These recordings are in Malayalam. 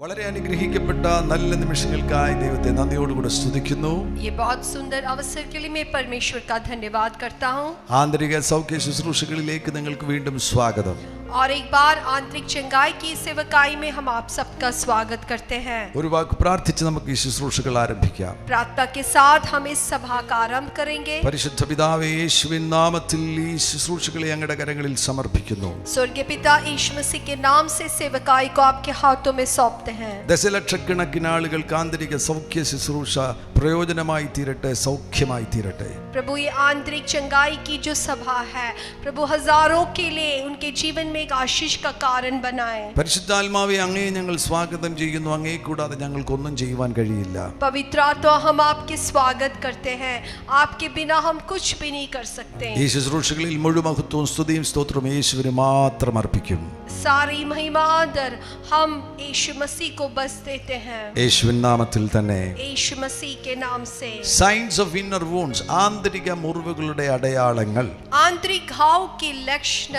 വളരെ അനുഗ്രഹിക്കപ്പെട്ട നല്ല നിമിഷങ്ങൾക്കായി ദൈവത്തെ നന്ദിയോടുകൂടി സ്തുതിക്കുന്നു. ये बहुत सुंदर अवसर के लिए मैं परमेश्वर का धन्यवाद करता हूँ. ആന്തരിക സൗഖ്യ ശുശ്രൂഷകളിലേക്ക് നിങ്ങൾക്ക് വീണ്ടും സ്വാഗതം. और एक बार आंतरिक चंगाई की सेवकाई में हम आप सबका स्वागत करते हैं. ഒരു വാക്ക് പ്രാർത്ഥിച്ച് നമുക്ക് ഈ ശുശ്രൂഷകൾ ആരംഭിക്കാം. प्रार्थना के साथ हम इस सभा का आरंभ करेंगे. പരിശുദ്ധ പിതാവേ, യേശുവിൻ നാമത്തിൽ ഈ ശുശ്രൂഷകളെ അങ്ങയുടെ കരങ്ങളിൽ സമർപ്പിക്കുന്നു. स्वर्गीय पिता यीशु मसीह के नाम से सेवकाई को आपके हाथों में सौंपते हैं. ദശലക്ഷക്കണക്കിന് ആളുകൾക്ക് ആന്തരിക സൗഖ്യ ശുശ്രൂഷ പ്രയോജനമായി തീരട്ടെ, സൗഖ്യമായി തീരട്ടെ. प्रभु ये आंतरिक चंगाई की जो सभा है प्रभु हजारों के लिए उनके जीवन में एक आशीष का कारण बनाए. പരിശുദ്ധാത്മാവേ, അങ്ങയെ ഞങ്ങൾ സ്വാഗതം ചെയ്യുന്നു. അങ്ങയെ കൂടാതെ ഞങ്ങൾക്കൊന്നും ചെയ്യുവാൻ കഴിയില്ല. पवित्र आत्मा, हम आपके स्वागत करते हैं. आपके बिना हम कुछ भी नहीं कर सकते. ഈ ശുശ്രൂഷകളിൽ മുഴുമഹത്വവും സ്തുതിയും സ്തോത്രവും യേശുവിന് മാത്രം അർപ്പിക്കും. सारी महिमा आदर हम यीशु मसीह को बस देते हैं. യേശുവിൻ നാമത്തിൽ തന്നെ. यीशु मसीह के नाम से. സൈൻസ് ഓഫ് ഇന്നർ വൂണ്ട്സ്, ആന്തരിക മുറിവുകളുടെ അടയാളങ്ങൾ. आंतरिक घाव के लक्षण,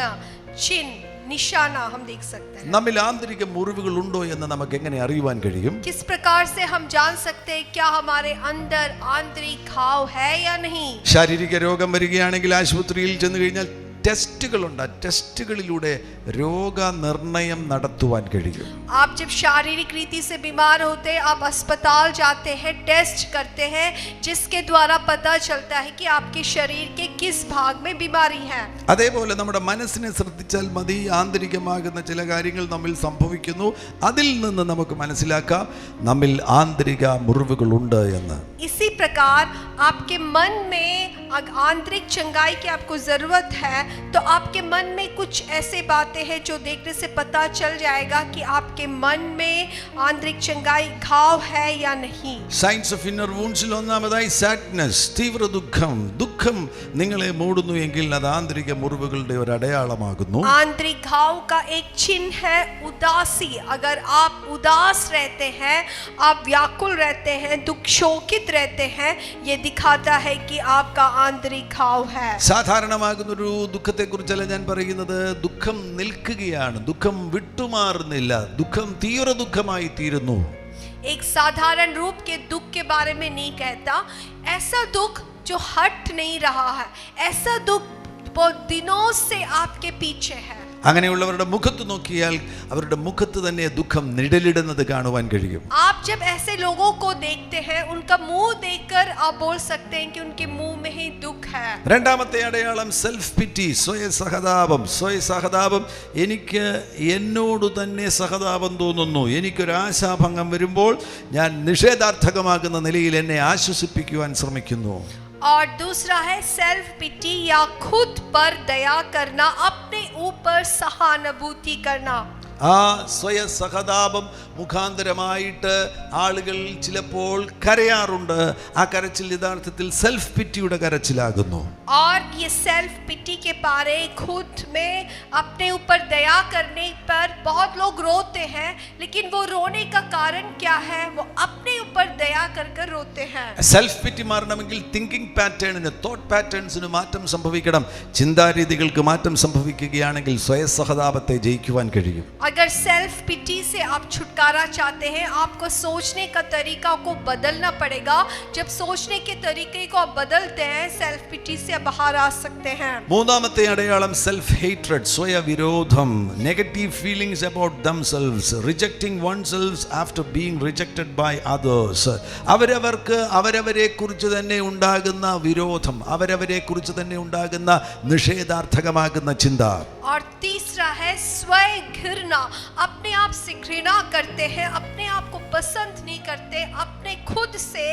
चिन्ह, निशाना हम देख सकते हैं. നമ്മിൽ ആന്തരിക മുറിവുകൾ ഉണ്ടോ എന്ന് നമുക്ക് എങ്ങനെ അറിയുവാൻ കഴിയും? किस प्रकार से हम जान सकते हैं क्या हमारे अंदर आंतरिक घाव है या नहीं. ശാരീരിക രോഗം വരികയാണെങ്കിൽ ആശുപത്രിയിൽ ചെന്ന് കഴിഞ്ഞാൽ ടെസ്റ്റുകളുണ്ട്. ആ ടെസ്റ്റുകളിലൂടെ രോഗനിർണയം നടത്തുവാൻ കഴിയും. आप जब शारीरिक रीति से बीमार होते हैं, आप अस्पताल जाते हैं, टेस्ट करते हैं, जिसके द्वारा पता चलता है कि आपके शरीर के किस भाग में बीमारी है. അതേപോലെ നമ്മുടെ മനസ്സിനെ ശ്രദ്ധിച്ചാൽ മതി, ആന്തരികമാകുന്ന ചില കാര്യങ്ങൾ നമ്മിൽ സംഭവിക്കുന്നു. അതിൽ നിന്ന് നമുക്ക് മനസ്സിലാക്കാം നമ്മിൽ ആന്തരിക മുറിവുകളുണ്ട് എന്ന്. इसी प्रकार आपके मन में आंतरिक चंगाई की आपको जरूरत है, तो आपके मन में कुछ ऐसे बातें हैं जो देखने से पता चल जाएगा कि आपके मन में आंतरिक चंगाई घाव है या नहीं. സയൻസ് ഓഫ് ഇന്നർ വൂണ്ട്സിൽ ഒന്നാമതായി സാഡ്നെസ്, തീവ്ര ദുഃഖം. ദുഃഖം നിങ്ങളെ മൂടുന്നു എങ്കിൽ അത് ആന്തരിക മുറിവുകളുടെ ഒരു അടയാളമാകുന്നു. आंतरिक घाव का एक चिन्ह है उदासी. अगर आप उदास रहते हैं, आप व्याकुल रहते हैं, दुख शोकित रहते हैं, ये दिखाता है कि आपका आंतरिक घाव है. സാധാരണമാകുന്നൊരു ദുഃഖത്തെ കുറിച്ചല്ല ഞാൻ പറയുന്നത്. ദുഃഖം നിൽക്കുകയാണ്, ദുഃഖം വിട്ടുമാറുന്നില്ല, ദുഃഖം തീവ്ര ദുഃഖമായി തീരുന്നു. एक साधारण रूप के दुख के बारे में नहीं कहता. ऐसा दुख जो हट नहीं रहा है, ऐसा दुख बहुत दिनों से आपके पीछे है. അങ്ങനെയുള്ളവരുടെ മുഖത്ത് നോക്കിയാൽ അവരുടെ മുഖത്ത് തന്നെ ദുഃഖം നിഴലിടുന്നത് കാണുവാൻ കഴിയും. आप जब ऐसे लोगों को देखते हैं, उनका मुंह देखकर आप बोल सकते हैं कि उनके मुंह में ही दुख है. രണ്ടാമത്തെ അടയാളം സെൽഫ് പിറ്റി, സ്വയസഹതാപം. സ്വയസഹതാപം, എനിക്ക് എന്നോട് തന്നെ സഹതാപം തോന്നുന്നു. എനിക്കൊരു ആശാഭംഗം വരുമ്പോൾ ഞാൻ നിഷേധാർത്ഥകമാകുന്ന നിലയിൽ എന്നെ ആശ്വസിപ്പിക്കുവാൻ ശ്രമിക്കുന്നു. और दूसरा है सेल्फ पिटी या खुद पर दया करना, अपने ऊपर सहानुभूति करना. ആ സ്വയസഹതാപം മുഖാന്തരമായിട്ട് ആളുകൾ ചിലപ്പോൾ കരയാറുണ്ട്. ആ കരച്ചിൽ യഥാർത്ഥത്തിൽ സെൽഫ് പിറ്റിയുടെ കരച്ചിലാകുന്നു. और ये सेल्फ पिटी के पारे खुद में अपने ऊपर दया करने पर बहुत लोग रोते हैं, लेकिन वो रोने का कारण क्या है? वो अपने ऊपर दया कर कर रोते हैं. സെൽഫ് പിറ്റി മാറണമെങ്കിൽ തിങ്കിങ് പാറ്റേണിന്, തോട്ട് പാറ്റേൺസിന് മാറ്റം സംഭവിക്കണം. ചിന്താരീതികൾക്ക് മാറ്റം സംഭവിക്കുകയാണെങ്കിൽ സ്വയസഹതാപത്തെ ജയിക്കുവാൻ കഴിയും. अगर सेल्फ पिटी से आप छुटकारा चाहते हैं, आपको सोचने का तरीका को बदलना पड़ेगा. जब सोचने के तरीके को आप बदलते हैं, सेल्फ पिटी से आप बाहर आ सकते हैं. മൂന്നാമത്തെ അടയാളം സെൽഫ് ഹേറ്റ്രഡ്, സ്വയവിരോധം. Negative feelings about themselves, rejecting oneselves after being rejected by others. അവരവർക്ക് അവരവരെ കുറിച്ച് തന്നെ ഉണ്ടാകുന്ന വിരോധം, അവരവരെ കുറിച്ച് തന്നെ ഉണ്ടാകുന്ന നിഷേധാർത്ഥകമാകുന്ന ചിന്ത. और तीसरा है स्वय घृणा. अपने आप से घृणा करते हैं, अपने आप को पसंद नहीं करते, अपने खुद से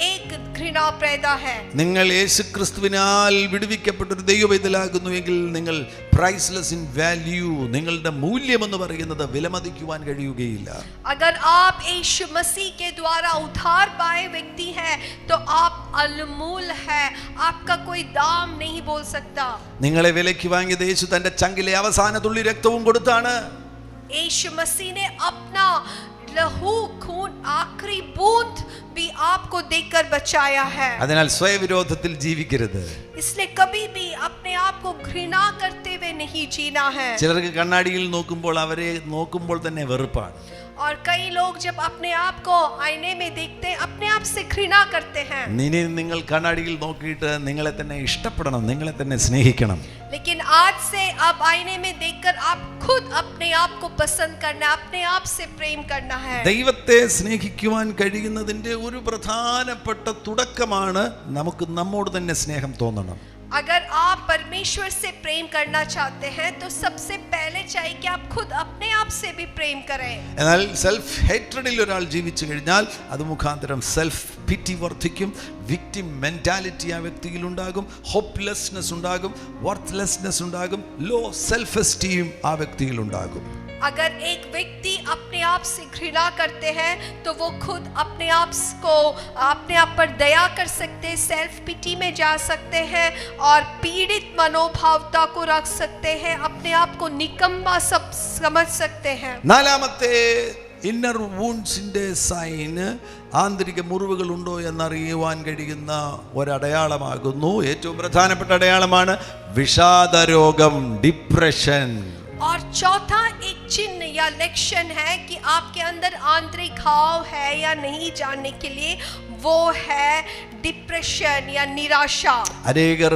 एक घृणा पैदा है. നിങ്ങൾ യേശുക്രിസ്തുവിനാൽ വിടുവിക്കപ്പെട്ടൊരു ദൈവവേദലാകുന്നു എങ്കിൽ നിങ്ങൾ പ്രൈസ്ലെസ് ഇൻ വാല്യൂ. നിങ്ങളുടെ മൂല്യം എന്ന് പറയുന്നത് വിലമതിക്കുവാൻ കഴിയുകയില്ല. अगर आप यीशु मसीह के द्वारा उद्धार पाए व्यक्ति हैं, तो आप अनमोल है. आपका कोई दाम नहीं बोल सकता. നിങ്ങളെ വിലയ്ക്ക് വാങ്ങിയത് യേശു തന്റെ ചങ്കിലെ അവസാന തുള്ളി രക്തവും കൊടുത്താണ്. यीशु मसीह ने अपना लहू खून आखिरी बूंद भी आपको देकर बचाया है. അതിനാൽ സ്വയവിരോധത്തിൽ ജീവിക്കരുത്. इसलिए कभी भी अपने आप को घृणा करते हुए नहीं जीना है. ചിലർക്ക് കണ്ണാടിയിൽ നോക്കുമ്പോൾ അവരെ നോക്കുമ്പോൾ തന്നെ വെറുപ്പാണ്. और कई लोग जब अपने आप को आईने में देखते हैं अपने आप से घृणा करते हैं. ഇനി നിങ്ങൾ കണ്ണാടിയിൽ നോക്കിയിട്ട് നിങ്ങളെ തന്നെ ഇഷ്ടപ്പെടണം, നിങ്ങളെ തന്നെ സ്നേഹിക്കണം. लेकिन आज से अब आईने में देखकर आप खुद अपने आप को पसंद करना, अपने आप से प्रेम करना है. ദൈവത്തെ സ്നേഹിക്കുവാൻ കഴിയുന്നതിന്റെ ഒരു പ്രധാനപ്പെട്ട തുടക്കമാണ് നമുക്ക് നമ്മോട് തന്നെ സ്നേഹം തോന്നണം. अगर आप परमेश्वर से प्रेम करना चाहते हैं तो सबसे पहले चाहिए कि आप खुद अपने आप से भी प्रेम करें. എന്നാൽ സെൽഫ് ഹേറ്റ്രഡിൽ ഒരാൾ ജീവിച്ചു കഴിഞ്ഞാൽ അത് മുഖാന്തരം സെൽഫ് പിറ്റി വർദ്ധിക്കും, വിക്ടിം മെന്റാലിറ്റി ആ വ്യക്തിയിൽ ഉണ്ടാകും, ഹോപ്പ്ലെസ്നെസ് ഉണ്ടാകും, വർത്ത്ലെസ്നെസ് ഉണ്ടാകും, ലോ സെൽഫ് എസ്റ്റീം ആ വ്യക്തിയിൽ ഉണ്ടാകും. अगर एक व्यक्ति अपने आप से घृणा करते हैं तो वो खुद अपने आप पर दया कर सकते हैं, सेल्फ पिटी में जा सकते हैं और पीड़ित मनोभावता को रख सकते हैं, अपने आप को निकम्मा सब समझ सकते हैं. നാലാമത്തെ ഇന്നർ വൂണ്ട്സിന്റെ സൈൻ ആന്തരിക മുറിവുകൾ ഉണ്ടോ എന്നറിയുവാൻ കഴിയുന്ന ഒരടയാളമാകുന്നു. ഏറ്റവും പ്രധാനപ്പെട്ട അടയാളമാണ് വിഷാദരോഗം, ഡിപ്രഷൻ. और चौथा एक चिन्ह या लक्षण है कि आपके अंदर आंतरिक घाव है या नहीं जानने के लिए, वो है डिप्रेशन या निराशा. അനേകർ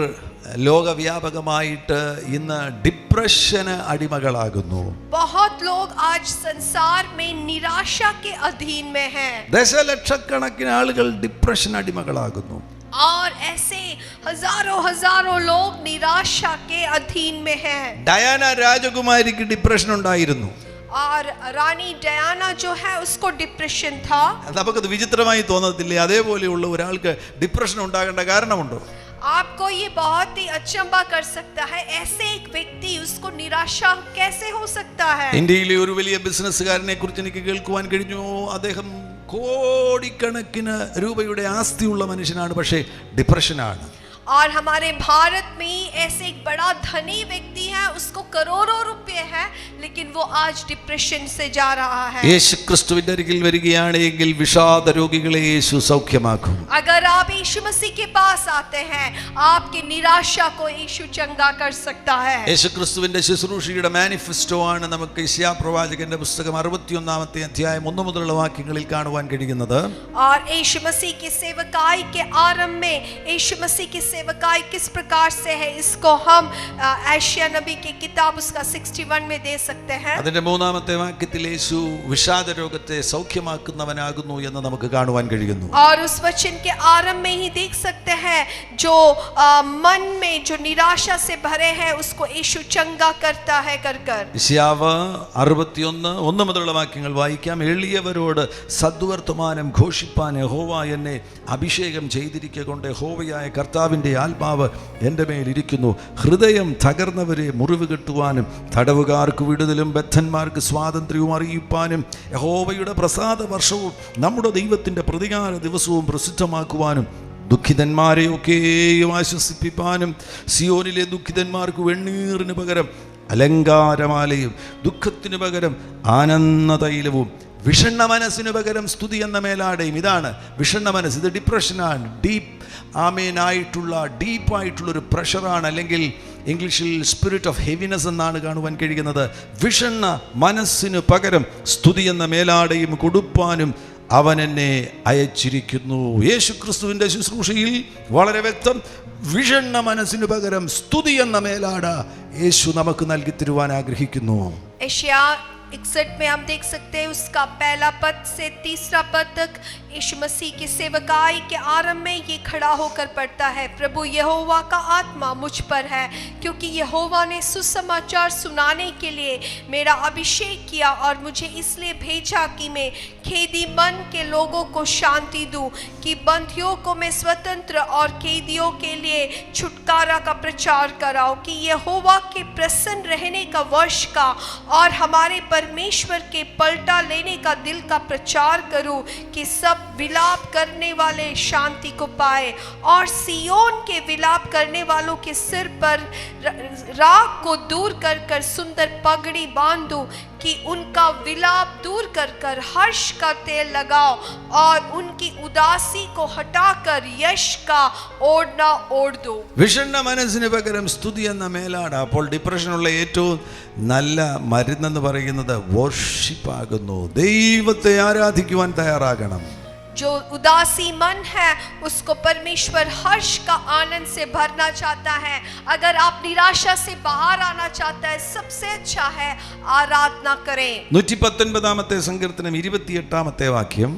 ലോകവ്യാപകമായിട്ട് ഇന്ന് ഡിപ്രഷന് അടിമകളാകുന്നു. बहुत लोग आज संसार में निराशा के अधीन में हैं. ദശലക്ഷക്കണക്കിന് ആളുകൾ ഡിപ്രഷൻ അടിമകളാകുന്നു. और ऐसे हजारों लोग निराशा के अधीन में हैं. ഡയാന രാജകുമാരിക്ക് ഡിപ്രഷൻ ഉണ്ടായിരുന്നു. और रानी डयाना जो है उसको डिप्रेशन था. നമുക്കത് വിചിത്രമായി തോന്നത്തില്ലേ? അതേപോലെയുള്ള ഒരാൾക്ക് ഡിപ്രഷൻ ഉണ്ടാകേണ്ട കാരണമുണ്ടോ? आपको ये बहुत ही अचंभा कर सकता है, ऐसे एक व्यक्ति उसको निराशा कैसे हो सकता है. ഇന്ത്യയിലെ ഒരു വലിയ ബിസിനസ്സുകാരനെ കുറിച്ച് എനിക്ക് കേൾക്കുവാൻ കഴിഞ്ഞു. അദ്ദേഹം കോടിക്കണക്കിന് രൂപയുടെ ആസ്തിയുള്ള മനുഷ്യനാണ്, പക്ഷേ ഡിപ്രഷനാണ്. और हमारे भारत में ऐसे एक बड़ा धनी व्यक्ति है, उसको करोड़ों रुपए है, लेकिन वो आज डिप्रेशन से जा रहा है. യേശു ക്രിസ്തുവിന്റെ അരികിൽ വരികയാണെങ്കിൽ വിഷാദ രോഗികളെ യേശു സൗഖ്യമാക്കും. अगर आप यीशु मसीह के पास आते हैं, आपकी निराशा को यीशु चंगा कर सकता है. യേശു ക്രിസ്തുവിന്റെ ശുശ്രൂഷയുടെ മാനിഫെസ്റ്റോ ആണ് നമുക്ക് യെശയ്യാ പ്രവാചകന്റെ പുസ്തകം 61-ാമത്തെ അധ്യായം 1 മുതലുള്ള വാക്യങ്ങളിൽ കാണുവാൻ കഴിയുന്നത്. और यीशु मसीह की सेवकाई के आरंभ में यीशु मसीह की सेवकाई किस प्रकार से है, इसको हम एशिया नबी की किताब उसका 61 में दे सकते हैं. അതിന്റെ 3-ാമത്തെ വാക്യത്തിൽ യേശു വിഷാദ രോഗത്തെ സൗഖ്യമാക്കുന്നവനാകുന്നു എന്ന് നമുക്ക് കാണുവാൻ കഴിയുന്നു. और उस वचन के आरंभ में ही देख सकते हैं जो मन में जो निराशा से भरे हैं उसको यीशु चंगा करता है कर. യെശയ്യാവ് 61:1 മുതലുള്ള വാക്യങ്ങൾ വായിക്കാം. എളിയവരോട് സദ്വർത്തമാനം ഘോഷിപ്പാൻ യഹോവ എന്നെ അഭിഷേകം ചെയ്തിരിക്കൊണ്ട് യഹോവയായ കർത്താവിന്റെ ആത്മാവ് എൻ്റെ മേലിരിക്കുന്നു. ഹൃദയം തകർന്നവരെ മുറിവ് കെട്ടുവാനും തടവുകാർക്ക് വിടുതലും ബദ്ധന്മാർക്ക് സ്വാതന്ത്ര്യവും അറിയിപ്പാനും യഹോവയുടെ പ്രസാദ വർഷവും നമ്മുടെ ദൈവത്തിൻ്റെ പ്രതികാര ദിവസവും പ്രസിദ്ധമാക്കുവാനും ദുഃഖിതന്മാരെയൊക്കെയും ആശ്വസിപ്പിപ്പാനും സിയോനിലെ ദുഃഖിതന്മാർക്ക് വെണ്ണീറിന് പകരം അലങ്കാരമാലയും ദുഃഖത്തിന് പകരം ആനന്ദ തൈലവും വിഷണ്ണ മനസ്സിന് പകരം സ്തുതി എന്ന മേലാടയും. ഇതാണ് വിഷണ്ണ മനസ്സ്. ഇത് ഡിപ്രഷനാണ്. ഡീപ്പായിട്ടുള്ളൊരു പ്രഷറാണ്, അല്ലെങ്കിൽ ഇംഗ്ലീഷിൽ സ്പിരിറ്റ് ഓഫ് ഹെവിനെസ് എന്നാണ് കാണുവാൻ കഴിയുന്നത്. വിഷണ്ണ മനസ്സിന് പകരം സ്തുതി എന്ന മേലാടയും കൊടുപ്പാനും അവൻ എന്നെ അയച്ചിരിക്കുന്നു. യേശു ക്രിസ്തുവിൻ്റെ ശുശ്രൂഷയിൽ വളരെ വ്യക്തം, വിഷണ്ണ മനസ്സിന് പകരം സ്തുതി എന്ന മേലാട യേശു നമുക്ക് നൽകി തരുവാൻ ആഗ്രഹിക്കുന്നു. एशिया 61 में हम देख सकते हैं उसका पहला पद से 3रा पद तक यीशु मसीह की सेवकाई के आरंभ में ये खड़ा होकर पढ़ता है, प्रभु यहोवा का आत्मा मुझ पर है, क्योंकि यहोवा ने सुसमाचार सुनाने के लिए मेरा अभिषेक किया और मुझे इसलिए भेजा कि मैं खेदी मन के लोगों को शांति दूं, कि बंदियों को मैं स्वतंत्र और कैदियों के लिए छुटकारा का प्रचार कराऊं, कि यहोवा के प्रसन्न रहने का वर्ष का और हमारे परमेश्वर के पलटा लेने का दिल का प्रचार करूं, कि सब विलाप करने वाले शांति को पाए और सियोन के विलाप करने वालों के सिर पर राख को दूर कर सुंदर पगड़ी बांधूं, कि उनका विलाप दूर कर हर्ष का तेल लगाओ और उनकी उदासी को हटाकर यश का ओढ़ना ओढ़ दो. വിഷണ്ണ മനസ്സിന് പകരം സ്തുതി എന്ന മേലാണ്. അപ്പോൾ ഡിപ്രഷനുള്ള ഏറ്റവും നല്ല മരുന്നെന്ന് പറയുന്നത് വർഷിപ്പ് ആകുന്നു. ദൈവത്തെ ആരാധിക്കുവാൻ തയ്യാറാകണം. जो उदासी मन है उसको परमेश्वर हर्ष का आनंद से भरना चाहता है. अगर आप निराशा से बाहर आना चाहता है, सबसे अच्छा है आराधना करें. 119 സങ്കീർത്തനം 28 വാക്യം.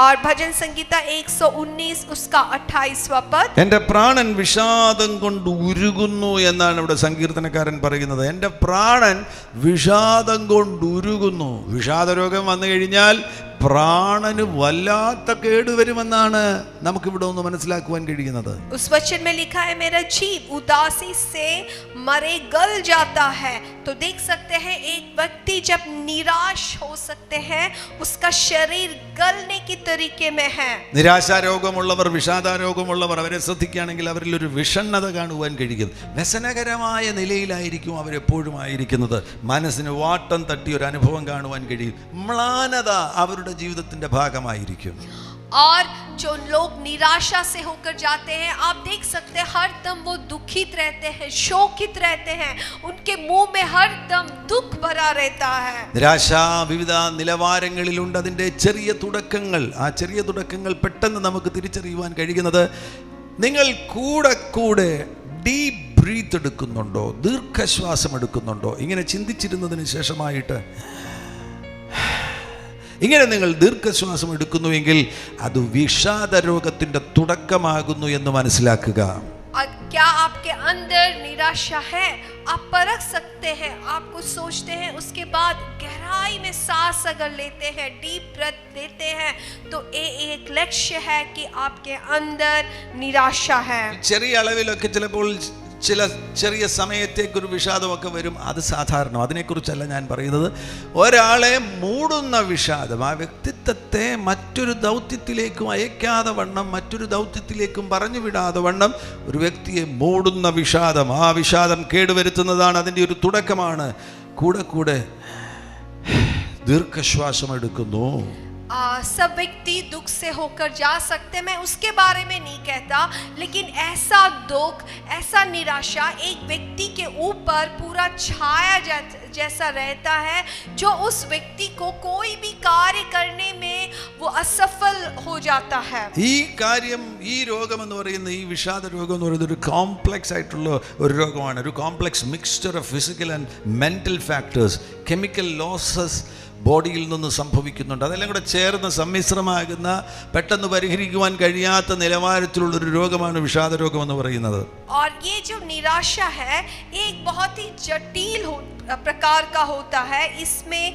और भजन संगीता 119 उसका 28वां पद. എൻ്റെ പ്രാണൻ വിഷാദം കൊണ്ട് ഉരുകുന്നു എന്നാണ് ഇവിടെ സങ്കീർത്തനക്കാരൻ പറയുന്നത്. എൻ്റെ പ്രാണൻ വിഷാദം കൊണ്ട് ഉരുകുന്നു. വിഷാദരോഗം വന്നു കഴിഞ്ഞാൽ പ്രാണന് വല്ലാത്ത കേടുവരുമെന്നാണ് നമുക്കിവിടെ ഒന്ന് മനസ്സിലാക്കുവാൻ കഴിയുന്നത്. उस वचन में लिखा है मेरा जीव उदासी से मरे गल जाता है. तो देख सकते हैं एक व्यक्ति जब निराश हो सकते हैं उसका शरीर गलने की तरीके में है. നിരാശാരോഗമുള്ളവർ, വിഷാദരോഗമുള്ളവർ അവരെ ശ്രദ്ധിക്കുകയാണെങ്കിൽ അവരിൽ ഒരു വിഷണ്ണത കാണുവാൻ കഴിയും. വ്യസനകരമായ നിലയിലായിരിക്കും അവരെപ്പോഴും ആയിരിക്കുന്നത്. മനസ്സിന് വാട്ടം തട്ടിയ ഒരു അനുഭവം കാണുവാൻ കഴിയും. മ്ലാനത അവരുടെ ജീവിതത്തിന്റെ ഭാഗമായിരിക്കും. और जो लोग निराशा से होकर जाते हैं, आप देख सकते हैं हर दम वो दुखित रहते हैं, शोकित रहते हैं, उनके मुंह में हर दम दुख भरा रहता है. നിരാശ വിവിധ നിലവാരങ്ങളിലുണ്ട്. അതിൻ്റെ ചെറിയ തുടക്കങ്ങൾ, ആ ചെറിയ തുടക്കങ്ങൾ പെട്ടെന്ന് നമുക്ക് തിരിച്ചറിയുവാൻ കഴിയുന്നത് നിങ്ങൾ കൂടെ ഡീപ് ബ്രീത്ത് എടുക്കുന്നുണ്ടോ, ദീർഘശ്വാസം എടുക്കുന്നുണ്ടോ. ഇങ്ങനെ ചിന്തിച്ചിരുന്നതിന് ശേഷമായിട്ട് ഇങ്ങനെ നിങ്ങൾ ദീർഘശ്വാസം എടുക്കുന്നുവെങ്കിൽ അത് വിഷാദരോഗത്തിന്റെ തുടക്കമാകുന്നു എന്ന് മനസ്സിലാക്കുക. क्या आपके अंदर निराशा है? आप परख सकते हैं. आप कुछ सोचते हैं, उसके बाद गहराई में सांस अगर लेते हैं, डीप ब्रेथ लेते हैं, तो ये एक लक्ष्य है कि आपके अंदर निराशा है. ചെറിയ അളവിലൊക്കെ ചിലപ്പോൾ ചില ചെറിയ സമയത്തേക്കൊരു വിഷാദമൊക്കെ വരും. അത് സാധാരണ, അതിനെക്കുറിച്ചല്ല ഞാൻ പറയുന്നത്. ഒരാളെ മൂടുന്ന വിഷാദം, ആ വ്യക്തിത്വത്തെ മറ്റൊരു ദൗത്യത്തിലേക്കും അയക്കാതെ വണ്ണം, മറ്റൊരു ദൗത്യത്തിലേക്കും പറഞ്ഞു വിടാതെ വണ്ണം ഒരു വ്യക്തിയെ മൂടുന്ന വിഷാദം, ആ വിഷാദം കേടുവരുത്തുന്നതാണ്. അതിൻ്റെ ഒരു തുടക്കമാണ്. കൂടെ ദീർഘശ്വാസം എടുക്കുന്നു. सब व्यक्ति दुख से होकर जा सकते, मैं उसके बारे में नहीं कहता, लेकिन ऐसा दुख, ऐसा निराशा एक व्यक्ति के ऊपर पूरा छाया जैसा रहता है, जो उस व्यक्ति को कोई भी कार्य करने में वो असफल हो जाता है. ഈ കാര്യം, ഈ രോഗം എന്ന് പറയുന്ന, ഈ വിഷാദ രോഗം എന്ന് പറയുന്നത് ഒരു കോംപ്ലക്സ് ആയിട്ടുള്ള ഒരു രോഗമാണ്. ഒരു complex mixture of physical and mental factors, chemical losses ബോഡിയിൽ നിന്ന് സംഭവിക്കുന്നുണ്ട്. അതെല്ലാം കൂടെ ചേർന്ന് സമ്മിശ്രമാകുന്ന, പെട്ടെന്ന് പരിഹരിക്കുവാൻ കഴിയാത്ത നിലവാരത്തിലുള്ളൊരു രോഗമാണ് വിഷാദ രോഗം എന്ന് പറയുന്നത്. और ये जो निराशा है एक बहुत ही जटिल प्रकार का होता है. इसमें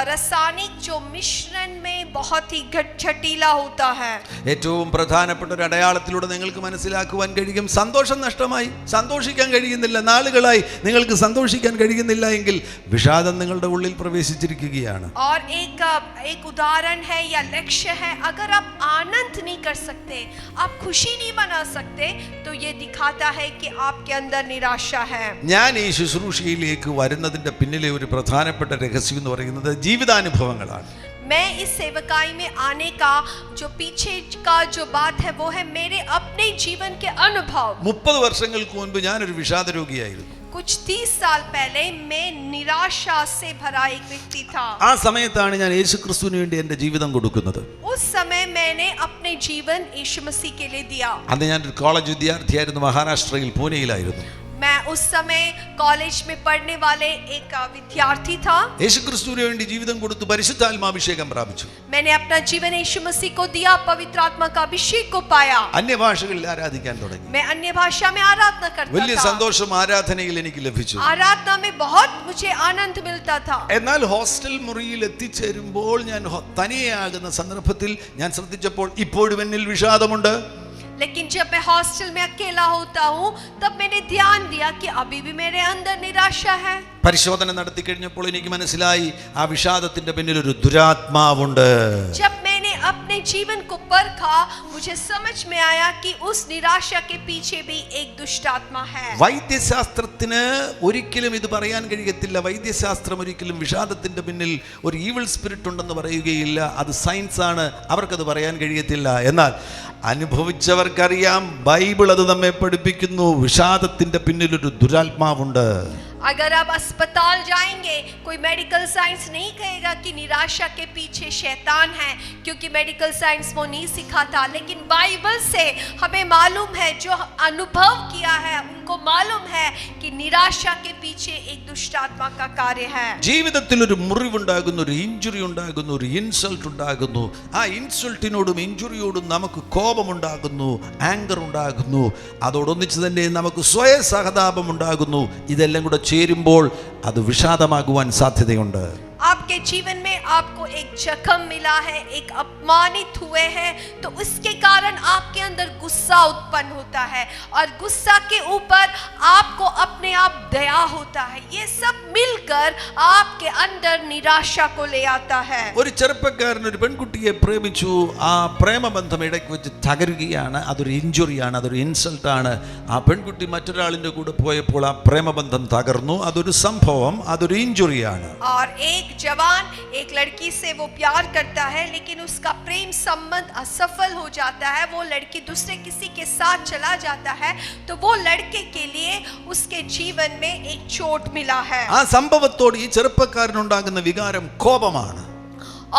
रासायनिक जो मिश्रण में बहुत ही जटिला होता है. ഏറ്റവും പ്രധാനപ്പെട്ട ഒരു അടയാളത്തിലൂടെ നിങ്ങൾക്ക് മനസ്സിലാക്കുവാൻ കഴിയും. സന്തോഷം നഷ്ടമായി, സന്തോഷിക്കാൻ കഴിയുന്നില്ല, നാളുകളായി നിങ്ങൾക്ക് സന്തോഷിക്കാൻ കഴിയുന്നില്ല എങ്കിൽ വിഷാദം നിങ്ങളുടെ ഉള്ളിൽ പ്രവേശിച്ചിരിക്കുകയാണ്. और एक उदाहरण है या लक्ष्य है, अगर आप आनंद नहीं कर सकते, आप खुशी नहीं मना सकते, तो ये दिखाता है कि आपके अंदर निराशा है. ഞാൻ ഈ ശുശ്രൂഷയിലേക്ക് വരുന്നതിന്റെ പിന്നിലെ ഒരു പ്രധാനപ്പെട്ട രഹസ്യം എന്ന് പറയുന്നത് ജീവിതാനുഭവങ്ങളാണ്. मैं इस सेवकाई में आने का जो पीछे का जो बात है वो है मेरे अपने जीवन के अनुभव. 30 വർഷങ്ങൾക്ക് മുൻപ് ഞാനൊരു വിഷാദ രോഗിയായിരുന്നു. कुछ 30 साल पहले मैं निराशा से भरा एक व्यक्ति था. ആ സമയത്താണ് ഞാൻ യേശുക്രിസ്തുവിന് വേണ്ടി എൻ്റെ ജീവിതം കൊടുക്കുന്നത്. उस समय मैंने अपने जीवन यीशु मसीह के लिए दिया. അന്ന് ഞാൻ ഒരു കോളേജ് വിദ്യാർത്ഥിയായിരുന്നു. മഹാരാഷ്ട്രയിൽ, പൂനെയിലായിരുന്നു. मैं उस समय कॉलेज में पढ़ने वाले एक विद्यार्थी था. യേശുക്രിസ്തുവിന് വേണ്ടി ജീവിതം കൊടുത്തു പരിശുദ്ധാത്മാഭിഷേകം പ്രാപിച്ചു. मैंने अपना जीवन यीशु मसीह को दिया, पवित्र आत्मा का अभिषेक को पाया. അന്യഭാഷകളിൽ ആരാധിക്കാൻ തുടങ്ങി. मैं अन्य भाषा में आराधना करता വലിയ था. സന്തോഷം ആരാധനയിൽ എനിക്ക് ലഭിച്ചു. आराधना में बहुत मुझे आनंद मिलता था. എന്നാൽ ഹോസ്റ്റൽ മുറിയിൽ എത്തിച്ചേരുമ്പോൾ ഞാൻ തനിയാകുന്ന സന്ദർഭത്തിൽ ഞാൻ ശ്രദ്ധിച്ചപ്പോൾ ഇപ്പോഴും എന്നിൽ വിഷാദമുണ്ട്. लेकिन जब मैं हॉस्टल में अकेला होता हूँ तब मैंने ध्यान दिया कि अभी भी मेरे अंदर निराशा है. പരിശോധന നടത്തി കഴിഞ്ഞപ്പോൾ എനിക്ക് മനസ്സിലായി ആ വിഷാദത്തിന്റെ പിന്നിൽ ഒരു ദുരാത്മാവുണ്ട്. जब मैंने अपने अपने जीवन को परखा, मुझे समझ में आया कि उस निराशा के पीछे भी एक दुष्ट आत्मा है. വൈദ്യശാസ്ത്രത്തിന് ഒരിക്കലും ഇത് പറയാൻ കഴിയത്തില്ല. വൈദ്യശാസ്ത്രം ഒരിക്കലും വിഷാദത്തിന്റെ പിന്നിൽ ഒരു ഈവിൾ സ്പിരിറ്റ് ഉണ്ടെന്ന് പറയുകയില്ല. അത് സയൻസ് ആണ്, അവർക്കത് പറയാൻ കഴിയത്തില്ല. എന്നാൽ അനുഭവിച്ചവർക്കറിയാം, ബൈബിൾ അത് നമ്മെ പഠിപ്പിക്കുന്നു, വിഷാദത്തിന്റെ പിന്നിൽ ഒരു ദുരാത്മാവുണ്ട്. अगर आप अस्पताल जाएंगे, कोई मेडिकल साइंस नहीं कहेगा कि निराशा के पीछे शैतान है, क्योंकि मेडिकल साइंस वो नहीं सिखाता. लेकिन बाइबल से हमें मालूम है, जो अनुभव किया है उनको मालूम है कि निराशा के पीछे एक दुष्ट आत्मा का कार्य है. ജീവിതത്തിൽ ഒരു മുറിവുണ്ടാകുന്നു, ഒരു ഇഞ്ചുറി ഉണ്ടാകുന്നു, ഒരു ഇൻസൾട്ട് ഉണ്ടാകുന്നു. ആ ഇൻസൾട്ടിനോടും ഇഞ്ചുറിയോടും നമുക്ക് കോപമുണ്ടാകുന്നു, ആങ്കർ ഉണ്ടാകുന്നു. അതോടൊന്നിച്ച് തന്നെ നമുക്ക് സ്വയ സഹതാപം ഉണ്ടാകുന്നു. ഇതെല്ലാം കൂടെ ചേരുമ്പോൾ അത് വിഷാദമാകുവാൻ സാധ്യതയുണ്ട്. आपके जीवन में आपको एक जख्म मिला है, एक अपमानित हुए हैं, तो उसके कारण आपके अंदर गुस्सा उत्पन्न होता है, और गुस्सा के ऊपर आपको अपने आप दया होता है. ये सब मिलकर आपके अंदर निराशा को ले आता है. ഒരു ചെറുപ്പക്കാരൻ ഒരു പെൺകുട്ടിയെ പ്രേമിച്ചു. ആ പ്രേമബന്ധം ഇടയ്ക്ക് വെച്ച് തകരുകയാണ്. അതൊരു ഇഞ്ചുറിയാണ്, അതൊരു ഇൻസൾട്ടാണ്. ആ പെൺകുട്ടി മറ്റൊരാളിന്റെ കൂടെ പോയപ്പോൾ ആ പ്രേമബന്ധം തകർന്നു. അതൊരു സംഭവം, അതൊരു ഇഞ്ചുറിയാണ്. और एक जवान एक लड़की से वो प्यार करता है, लेकिन उसका प्रेम संबंध असफल हो जाता है, वो लड़की दूसरे किसी के साथ चला जाता है, तो वो लड़के के लिए उसके जीवन में एक चोट मिला है. ആ സംഭവത്തോട് ഈ ചെറുപ്പക്കാരനുണ്ടാകുന്ന വികാരം കോപമാണ്.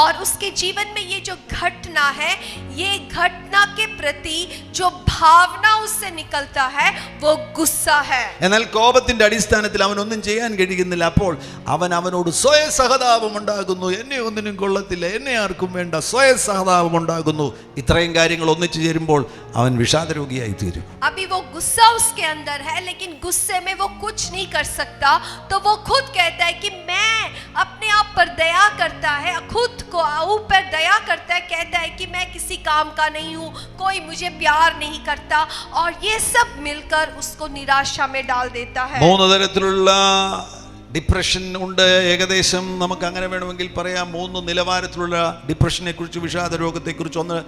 और उसके जीवन में ये जो घटना है, ये घटना के प्रति जो भावना उससे निकलता है वो गुस्सा है. എന്നാൽ കോപത്തിന്റെ അടിസ്ഥാനത്തിൽ അവൻ ഒന്നും ചെയ്യാൻ കഴിയുന്നില്ല. അപ്പോൾ അവനോട് സ്വയ സഹതാപം ഉണ്ടാകുന്നു. എന്നെ ഒന്നിനും കൊള്ളത്തില്ല, എന്നെ ആർക്കും വേണ്ട, സ്വയ സഹതാപം ഉണ്ടാകുന്നു. ഇത്രയും കാര്യങ്ങൾ ഒന്നിച്ചു ചേരുമ്പോൾ അവൻ വിഷാദരോഗിയായി തീരും. अभी वो गुस्सा उसके अंदर है, लेकिन गुस्से में वो कुछ नहीं कर सकता, तो वो खुद कहता है कि मैं अपने आप पर दया करता है, खुद को ऊपर दया करता है, कहता है कि मैं किसी काम का नहीं हूँ, कोई मुझे प्यार नहीं करता, और ये सब मिलकर उसको निराशा में डाल देता है. മൂന്ന് തരത്തിലുള്ള ഡിപ്രഷൻ ഉണ്ട്. ഏകദേശം നമുക്ക് അങ്ങനെ വേണമെങ്കിൽ പറയാം. 3 നിലവാരത്തിലുള്ള ഡിപ്രഷനെ കുറിച്ച്, വിഷാദ രോഗത്തെക്കുറിച്ച്. ഒന്ന്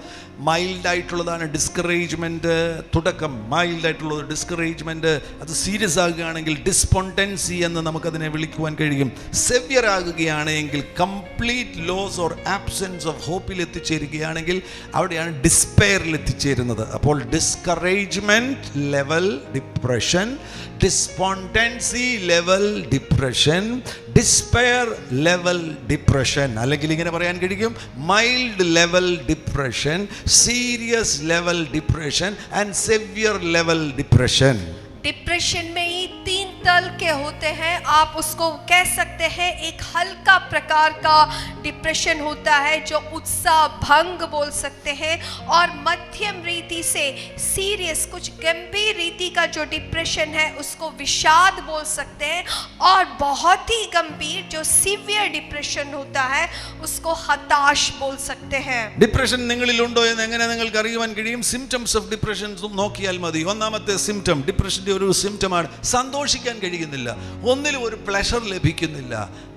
മൈൽഡ് ആയിട്ടുള്ളതാണ്, ഡിസ്കറേജ്മെന്റ്. തുടക്കം മൈൽഡ് ആയിട്ടുള്ളത് ഡിസ്കറേജ്മെന്റ്. അത് സീരിയസ് ആകുകയാണെങ്കിൽ ഡിസ്പോണ്ടൻസി എന്ന് നമുക്കതിനെ വിളിക്കുവാൻ കഴിയും. സെവിയർ ആകുകയാണെങ്കിൽ, complete loss or absence of ഹോപ്പിൽ എത്തിച്ചേരുകയാണെങ്കിൽ അവിടെയാണ് ഡിസ്പെയറിൽ എത്തിച്ചേരുന്നത്. അപ്പോൾ discouragement level depression, despondency level depression, despair level depression, അല്ലെങ്കിൽ ഇങ്ങനെ പറയാൻ കഴിയും mild level depression, serious level depression and severe level depression. Depression में ही 3 तल के होते हैं. आप उसको कह सकते हैं एक हल्का प्रकार का डिप्रेशन होता है जो उत्साह भंग बोल सकते हैं, और मध्यम रीति से सीरियस कुछ गंभीर रीति का जो डिप्रेशन है उसको विषाद बोल सकते हैं, और बहुत ही गंभीर जो सीवियर डिप्रेशन होता है उसको हताश बोल सकते हैं. ഡിപ്രഷൻ നിങ്ങളിലുണ്ടോ എന്ന് എങ്ങനെ നിങ്ങൾക്ക് അറിയുവാൻ കഴിയും? സിംറ്റംസ് ഓഫ് ഡിപ്രഷൻ നോക്കിയാൽ മതി. ഒന്നാമത്തെ സിംറ്റം, ഡിപ്രഷന്റെ ഒരു സിംറ്റമാണ് സന്തോഷിക്കാൻ കഴിയുന്നില്ല, ഒന്നിലും ഒരു പ്ലഷർ ലഭിക്കുന്നില്ല.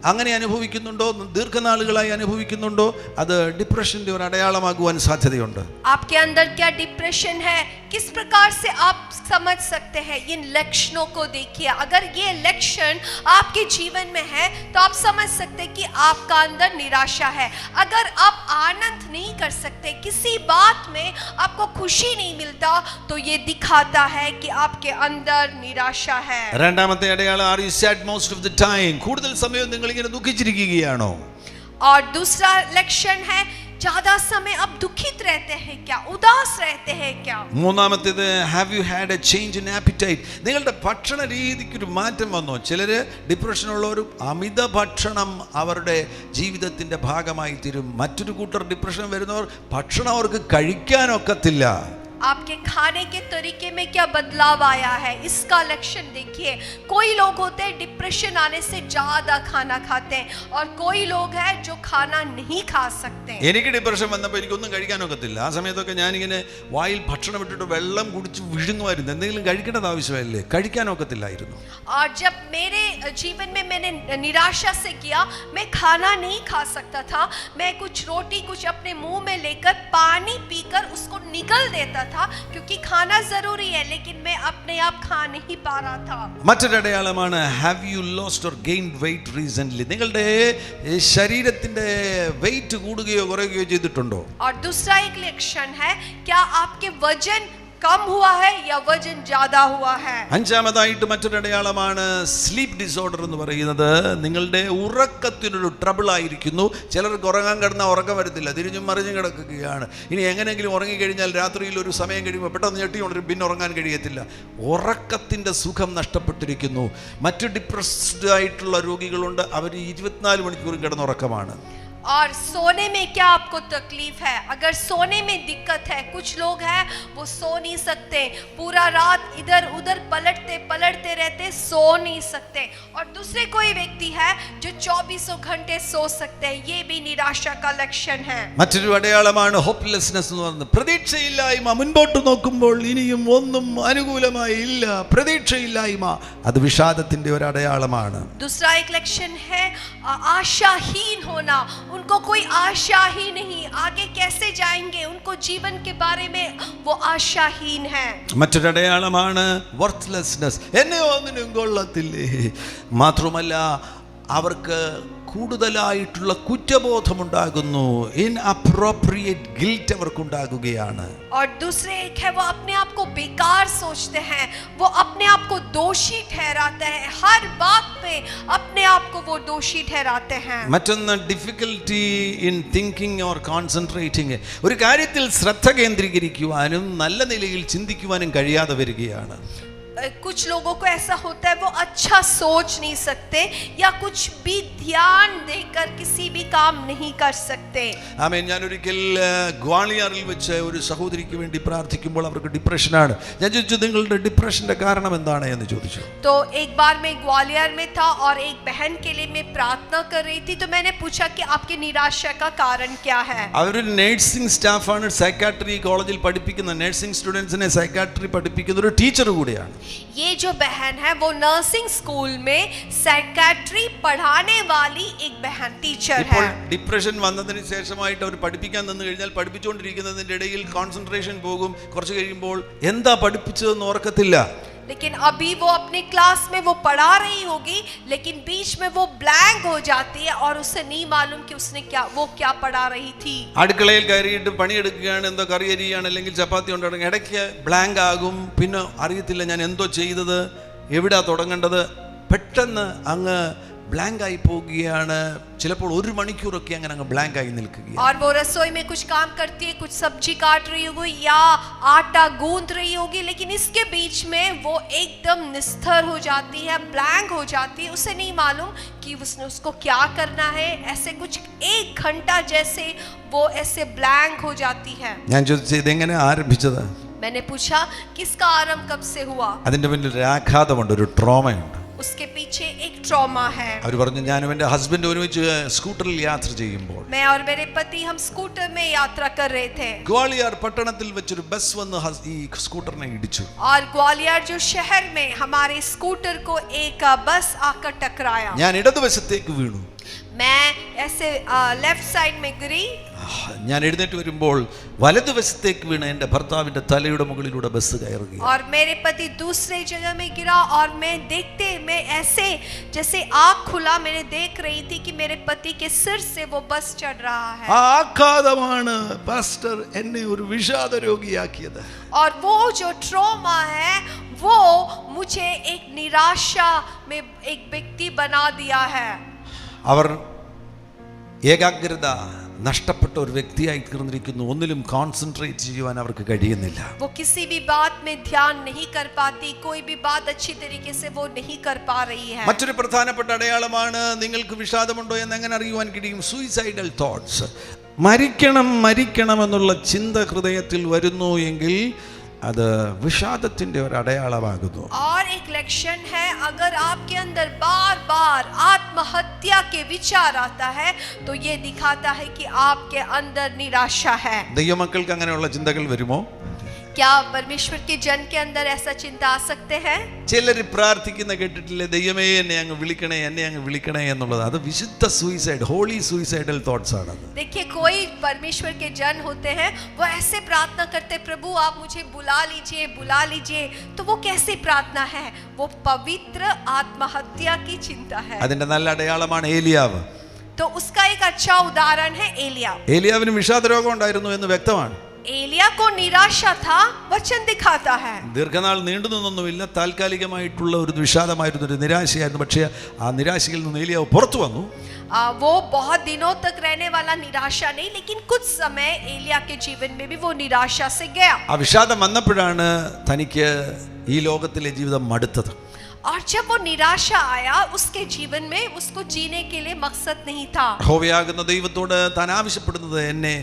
അങ്ങനെ അനുഭവിക്കുന്നുണ്ടോ, ദീർഘനാളുകളായി അനുഭവിക്കുന്നുണ്ടോ, അത് ഡിപ്രഷന്റെ ഒരു അടയാളമാകുവാൻ സാധ്യതയുണ്ട്. आपके अंदर क्या डिप्रेशन है, किस प्रकार से आप समझ सकते हैं? इन लक्षणों को देखिए. अगर ये लक्षण आपके जीवन में है तो आप समझ सकते हैं कि आपका अंदर निराशा है. अगर आप आनंद नहीं कर सकते, किसी बात में आपको खुशी नहीं मिलता, तो ये दिखाता है कि आपके अंदर निराशा है. രണ്ടാമത്തെ അടയാളം, are you sad most of the time? കൂടുതൽ സമയം നിങ്ങൾ ഇങ്ങനെ ദുഃഖിച്ചിരിക്കുകയാണോ? और दूसरा लक्षण है, ज्यादा समय आप दुखित रहते हैं क्या, उदास रहते हैं क्या? മൂന്നാമത്തേത്, have you had A change in appetite? നിങ്ങളുടെ ഭക്ഷണ രീതിക്ക് ഒരു മാറ്റം വന്നോ? ചിലര് ഡിപ്രഷനുള്ളവർ അമിത ഭക്ഷണം അവരുടെ ജീവിതത്തിന്റെ ഭാഗമായി തീരും. മറ്റൊരു കൂട്ടർ ഡിപ്രഷൻ വരുന്നവർ ഭക്ഷണം അവർക്ക് കഴിക്കാനൊക്കത്തില്ല. आपके खाने के तरीके में क्या बदलाव आया है, इसका लक्षण देखिए। कोई लोग होते हैं डिप्रेशन आने से ज्यादा खाना खाते हैं, और कोई लोग हैं जो खाना नहीं खा सकते। എനിക്ക് ഡിപ്രഷൻ വന്നപ്പോൾ എനിക്കൊന്നും കഴിക്കാനൊക്കത്തില്ല. ആ സമയത്തൊക്കെ ഞാനിങ്ങനെ വായിൽ ഭക്ഷണം ഇട്ടിട്ട് വെള്ളം കുടിച്ച് വിഴുങ്ങുമായിരുന്നു. എന്തെങ്കിലും കഴിക്കേണ്ടത് ആവശ്യമല്ലേ, കഴിക്കാനൊക്കത്തില്ലായിരുന്നു. और जब मेरे जीवन में मैंने निराशा से किया, मैं खाना नहीं खा सकता था। मैं कुछ रोटी कुछ अपने मुंह में लेकर पानी पीकर उसको निगल देता था, क्योंकि खाना जरूरी है, लेकिन मैं अपने आप खा नहीं पा रहा था। മറ്റൊരു അടയാളമാണ് have you lost or gained weight recently. നിങ്ങളുടെ ശരീരത്തിന്റെ വെയിറ്റ് കൂടുകയോ കുറയുകയോ ചെയ്തിട്ടുണ്ടോ? और दूसरा एक लक्षण है, क्या आपके वजन कम हुआ है या वजन ज्यादा हुआ है? അഞ്ചാമതായിട്ട് മറ്റൊരു അടയാളമാണ് സ്ലീപ്പ് ഡിസോർഡർ എന്ന് പറയുന്നത്. നിങ്ങളുടെ ഉറക്കത്തിനൊരു ട്രബിൾ ആയിരിക്കുന്നു. ചിലർക്ക് ഉറങ്ങാൻ കിടന്നാൽ ഉറക്കം വരത്തില്ല, തിരിഞ്ഞും മറിഞ്ഞും കിടക്കുകയാണ്. ഇനി എങ്ങനെയെങ്കിലും ഉറങ്ങിക്കഴിഞ്ഞാൽ രാത്രിയിൽ ഒരു സമയം കഴിയുമ്പോൾ പെട്ടെന്ന് ഞെട്ടി ഉണരും, പിന്നെ ഉറങ്ങാൻ കഴിയത്തില്ല. ഉറക്കത്തിൻ്റെ സുഖം നഷ്ടപ്പെട്ടിരിക്കുന്നു. മറ്റ് ഡിപ്രസ്ഡ് ആയിട്ടുള്ള രോഗികളുണ്ട്, അവർ 24 മണിക്കൂറും കിടന്നുറക്കമാണ്. और सोने में क्या आपको तकलीफ है? अगर सोने में दिक्कत है, कुछ लोग हैं वो सो नहीं सकते, पूरा रात इधर उधर पलटते रहते, सो नहीं सकते। और दूसरे कोई व्यक्ति है जो 24 घंटे सो सकते हैं, ये भी निराशा का लक्षण है। മറ്റൊരു അടയാളമാണ് ഹോപ്പ്ലെസ്നെസ് എന്ന് പറയുന്നത്. പ്രതീക്ഷയില്ലായ്മ. മുൻപോട്ട് നോക്കുമ്പോൾ ഇനിയും ഒന്നും അനുകൂലമായി ഇല്ല, പ്രതീക്ഷയില്ലായ്മ. അത് വിഷാദത്തിന്റെ ഒരു അടയാളമാണ്. दूसरा एक लक्षण है आशाहीन होना। उनको कोई आशा ही नहीं, आगे कैसे जाएंगे, उनको जीवन के बारे में वो आशाहीन है। മറ്റൊരു അടയാളമാണ് വർത്ത്ലെസ്നെസ്. എന്നെ ഒന്നിനും കൊള്ളത്തില്ലേ. മാത്രമല്ല അവർക്ക് കൂടുതലായിട്ടുള്ള കുറ്റബോധമുണ്ടാകുന്നു. Inappropriate guilt അവർക്കുണ്ടാകുകയാണ്. और दूसरे एक है, वो अपने आप को बेकार सोचते हैं, वो अपने आप को दोषी ठहराते हैं, हर बात पे अपने आप को वो दोषी ठहराते हैं। മറ്റൊന്ന് difficulty in thinking or concentrating. ഒരു കാര്യത്തിൽ ശ്രദ്ധ കേന്ദ്രീകരിക്കുവാനും നല്ല നിലയിൽ ചിന്തിക്കുവാനും കഴിയാതെ വരികയാണ്. कुछ लोगों को ऐसा होता है, वो अच्छा सोच नहीं सकते या कुछ भी ध्यान देकर किसी भी काम नहीं कर सकते। ആമേൻ. ഞാൻ ഒരിക്കൽ ഗ്വാളിയാറിൽ വെച്ച് ഒരു സഹോദരിക്ക് വേണ്ടി പ്രാർത്ഥിക്കുമ്പോൾ അവർക്ക് ഡിപ്രഷനാണ്. ഞാൻ ചോദിച്ചു, നിങ്ങളുടെ ഡിപ്രഷന്റെ കാരണം എന്താണ് എന്ന് ചോദിച്ചു. तो एक बार मैं ग्वालियर में था और एक बहन के लिए मैं प्रार्थना कर रही थी, तो मैंने पूछा कि आपकी निराशा का कारण क्या है? അവരൊരു നഴ്സിംഗ് സ്റ്റാഫാണ്, സൈക്കാട്രി കോളേജിൽ പഠിപ്പിക്കുന്ന നഴ്സിംഗ് സ്റ്റുഡൻസിനെ സൈക്കാട്രി പഠിപ്പിക്കുന്ന ഒരു ടീച്ചർ കൂടിയാണ്. ये जो बहन है वो नर्सिंग स्कूल में साइकियाट्री पढ़ाने वाली एक बहन टीचर ഇപ്പോൾ है। ഡിപ്രഷൻ വന്നതിന് ശേഷമായിട്ട് അവർ പഠിപ്പിക്കാൻ നിന്ന് കഴിഞ്ഞാൽ പഠിപ്പിച്ചുകൊണ്ടിരിക്കുന്നതിന്റെ ഇടയിൽ കോൺസെൻട്രേഷൻ പോകും. കുറച്ച് കഴിയുമ്പോൾ എന്താ പഠിപ്പിച്ചതെന്ന് ഓർക്കത്തില്ല. लेकिन अभी वो अपने क्लास में वो पढ़ा रही होगी, लेकिन बीच में वो ब्लैंक हो जाती है और उसे नहीं मालूम कि उसने क्या पढ़ा रही थी। അടുക്കളയിൽ കയറിയിട്ട് പണിയെടുക്കുകയാണ്, എന്തോ കറി അരിയാണ് അല്ലെങ്കിൽ ചപ്പാത്തി ഉണ്ടാകും, ഇടയ്ക്ക് ബ്ലാങ്ക് ആകും. പിന്നെ അറിയത്തില്ല ഞാൻ എന്തോ ചെയ്തത്, എവിടാ തുടങ്ങേണ്ടത്. പെട്ടെന്ന് അങ്ങ് ബ്ലാങ്ക് ആയി പോവുകയാണ്. ചിലപ്പോൾ 1 മണിക്കൂറൊക്കെ അങ്ങനെ അങ്ങ് ബ്ലാങ്ക് ആയി നിൽക്കുകയാണ്. और वो रसोई में कुछ काम करती है, कुछ सब्जी काट रही होगी या आटा गूंद रही होगी, लेकिन इसके बीच में वो एकदम निस्तर हो जाती है, ब्लैंक हो जाती है। उसे नहीं मालूम कि उसने उसको क्या करना है। ऐसे कुछ 1 घंटा जैसे वो ऐसे ब्लैंक हो जाती है। ഞാൻ ചോദിച്ചത്, ഇതെങ്ങനെ ആരംഭിച്ചത്? मैंने पूछा किसका आरंभ कब से हुआ? അതിന്റെ പിന്നിൽ ഒരു ആഘാതമുണ്ട്, ഒരു ട്രോമയുണ്ട്. उसके पीछे एक ट्रॉमा है। അവർ പറഞ്ഞു, ഞാനും എൻ്റെ ഹസ്ബൻഡ് ഒരുമിച്ച് സ്കൂട്ടറിൽ യാത്ര ചെയ്യുമ്പോൾ मैं और मेरे पति हम स्कूटर में यात्रा कर रहे थे, ഗ്വാളിയാർ പട്ടണത്തിൽ വെച്ചൊരു ബസ് വന്ന് ഈ സ്കൂട്ടറിനെ ഇടിച്ചു. और ग्वालियर जो शहर में हमारे स्कूटर को एक बस आकर टकराया। ഞാൻ ഇടതുവശത്തേക്ക് വീണു. मैं ऐसे लेफ्ट साइड में गिरी। ഞാൻ എഴുന്നേറ്റ് വരുമ്പോൾ വലതുവശത്തേക്ക് വീണ് എൻ്റെ ഭർത്താവിൻ്റെ തലയുടെ മുകളിലൂടെ ബസ് കയറുക. और मेरे पति दूसरे जगह में गिरा, और मैं ऐसे जैसे आँख खुला, मैंने देख रही थी कि मेरे पति के सिर से वो बस चढ़ रहा है। ആ ആഘാതമാണ് പാസ്റ്റർ എന്നെ ഒരു വിഷാദ രോഗിയാക്കിയത്. और वो जो ट्रॉमा है वो मुझे एक निराशा में एक व्यक्ति बना दिया है। അവർ ഏകാഗ്രത നഷ്ടപ്പെട്ട ഒരു വ്യക്തിയായി തീർന്നിരിക്കുന്നു. ഒന്നിലും കോൺസെൻട്രേറ്റ് ചെയ്യുവാൻ അവർക്ക് കഴിയുന്നില്ല. वो किसी भी बात में ध्यान नहीं कर पाती, कोई भी बात अच्छी तरीके से वो नहीं कर पा रही है. മറ്റൊരു പ്രധാനപ്പെട്ട അടയാളമാണ്, നിങ്ങൾക്ക് വിഷാദമുണ്ടോ എന്ന് എങ്ങനെ അറിയുവാൻ കഴിയും? Suicidal thoughts. മരിക്കണം എന്നുള്ള ചിന്ത ഹൃദയത്തിൽ വരുന്നു എങ്കിൽ അത് വിഷാദത്തിന്റെ ഒരു അടയാളമാകുന്നു. और एक लक्षण है, अगर आपके अंदर बार-बार आत्महत्या के विचार आता है तो ये दिखाता है कि आपके अंदर निराशा है. ദൈവമക്കൾക്ക് അങ്ങനെയുള്ള ചിന്തകൾ വരുമോ? क्या परमेश्वर के जन के अंदर ऐसा चिंता आ सकते हैं? ചിലർ പ്രാർത്ഥിക്കുന്ന കേട്ടിട്ടില്ലേ, ദൈവമേ എന്നെ അങ്ങ് വിളിക്കണേ എന്നുള്ളത്. അത് വിശുദ്ധ സൂയിസൈഡ്, ഹോളി സൂയിസൈഡൽ തോട്ട്സ് ആണ്. देखिए, कोई परमेश्वर के जन होते हैं, वो ऐसे प्रार्थना करते, प्रभु आप मुझे बुला लीजिए. तो वो कैसी प्रार्थना है? वो पवित्र आत्महत्या की चिंता है. അതിന്റെ നല്ല അടയാളമാണ് ഏലിയാവ്. तो उसका एक अच्छा उदाहरण है एलिया. ഏലിയാവിന് വിഷാദ രോഗം ഉണ്ടായിരുന്നു എന്ന് വ്യക്തമാണ്. एलिया को निराशा था, वचन दिखाता है. ദീർഘനാൾ നീണ്ടു നിന്നൊന്നുമില്ല, താൽക്കാലികമായിട്ടുള്ള ഒരു വിഷാദമായിരുന്നു, ഒരു നിരാശയായിരുന്നു. പക്ഷേ ആ നിരാശയിൽ നിന്ന് ഏലിയാവ് പുറത്തു വന്നു. वो बहुत दिनों तक रहने वाला निराशा नहीं, लेकिन कुछ समय एलिया के जीवन में भी वो निराशा से गया. ആ വിഷാദം വന്നപ്പോഴാണ് തനിക്ക് ഈ ലോകത്തിലെ ജീവിതം മടുത്തത്. और जब वो निराशा आया, उसके जीवन में उसको जीने के लिए मकसद नहीं था. യഹോവയാകുന്ന ദൈവത്തോട് താൻ ആവശ്യപ്പെടുന്നത്, എന്നെ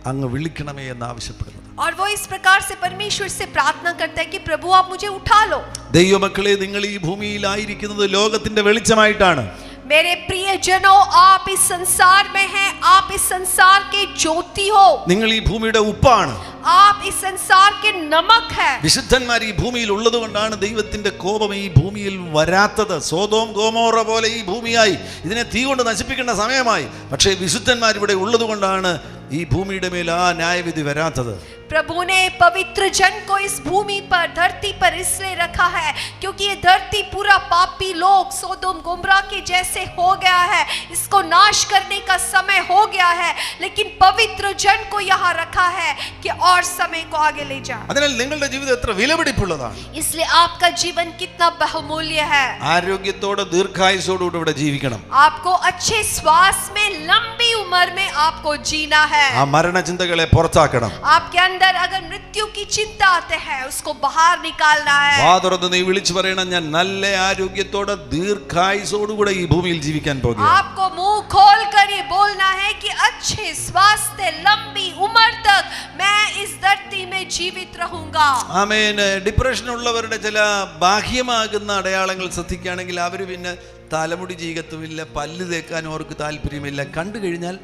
അങ്ങ് വിളിക്കണമേ എന്ന് ആവശ്യപ്പെടുന്നത്. और वो इस प्रकार से परमेश्वर से प्रार्थना करता है कि प्रभु आप मुझे उठा लो. ദൈവമക്കളെ, നിങ്ങൾ ഈ ഭൂമിയിലായിരിക്കുന്നത് ലോകത്തിന്റെ വെളിച്ചമായിട്ടാണ്. मेरे प्रिय जनों, आप इस संसार में हैं, आप इस संसार के ज्योति हो. നിങ്ങൾ ഈ ഭൂമിയുടെ ഉപ്പാണ്. आप इस संसार के नमक है. വിശുദ്ധന്മാർ ഈ ഭൂമിയിൽ ഉള്ളത് കൊണ്ടാണ് ദൈവത്തിന്റെ കോപം ഈ ഭൂമിയിൽ വരാത്തത്. സോദോം ഗോമോറ പോലെ ഈ ഭൂമിയായി ഇതിനെ തീ കൊണ്ട് നശിപ്പിക്കേണ്ട സമയമായി. പക്ഷേ വിശുദ്ധന്മാർ ഇവിടെ ഉള്ളത് കൊണ്ടാണ് ഈ ഭൂമിയുടെ മേൽ ആ ന്യായവിധി വരാത്തത്. प्रभु ने पवित्र जन को इस भूमि पर, धरती पर इसलिए रखा है क्योंकि ये धरती पूरा पापी लोग सोदोम गोमरा के जैसे हो गया है. इसको नाश करने का समय हो गया है, लेकिन पवित्र जन को यहाँ रखा है कि और समय को आगे ले जाए. അതിനാൽ നിങ്ങളുടെ ജീവിതം എത്ര വിലപിടിപ്പുള്ളതാണ്. इसलिए आपका जीवन कितना बहुमूल्य है. ആരോഗ്യത്തോടെ ദീർഘായുസ്സോടുകൂടി ഇവിടെ ജീവിക്കണം. आपको अच्छे श्वास में, लंबी उम्र में आपको जीना है. ആ മരണചിന്തകളെ പുറത്താക്കണം. आपके अंदर अगर मृत्यु की चिंता आते हैं, उसको बाहर निकालना है. വാ തുറന്ന് നീ വിളിച്ചു പറയണം, ഞാൻ നല്ല ആരോഗ്യത്തോടെ ദീർഘായുസ്സോടുകൂടെ ഈ ഭൂമിയിൽ ജീവിക്കാൻ പോകുന്നു. आपको मुंह खोल कर ये बोलना है कि अच्छे स्वास्थ्य, लंबी उम्र तक मैं इस धरती में जीवित रहूंगा. ആമേൻ. ഡിപ്രഷൻ ഉള്ളവരുടെ ചില ബാഹ്യമാകുന്ന അടയാളങ്ങൾ ശ്രദ്ധിക്കുകയാണെങ്കിൽ അവർ പിന്നെ തലമുടി ചീകത്തുമില്ല, പല്ല് തേക്കാൻ അവർക്ക് താല്പര്യമില്ല. കണ്ടു കഴിഞ്ഞാൽ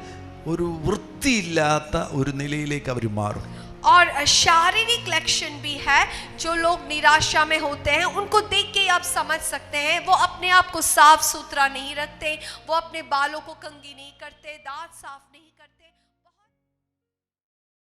ഒരു വൃത്തിയില്ലാത്ത ഒരു നിലയിലേക്ക് അവർ മാറും. और शारीरिक लक्षण भी है, जो लोग निराशा में होते हैं उनको देख के आप समझ सकते हैं, वो अपने आप को साफ सुथरा नहीं रखते, वो अपने बालों को कंघी नहीं करते, दांत साफ नहीं करते.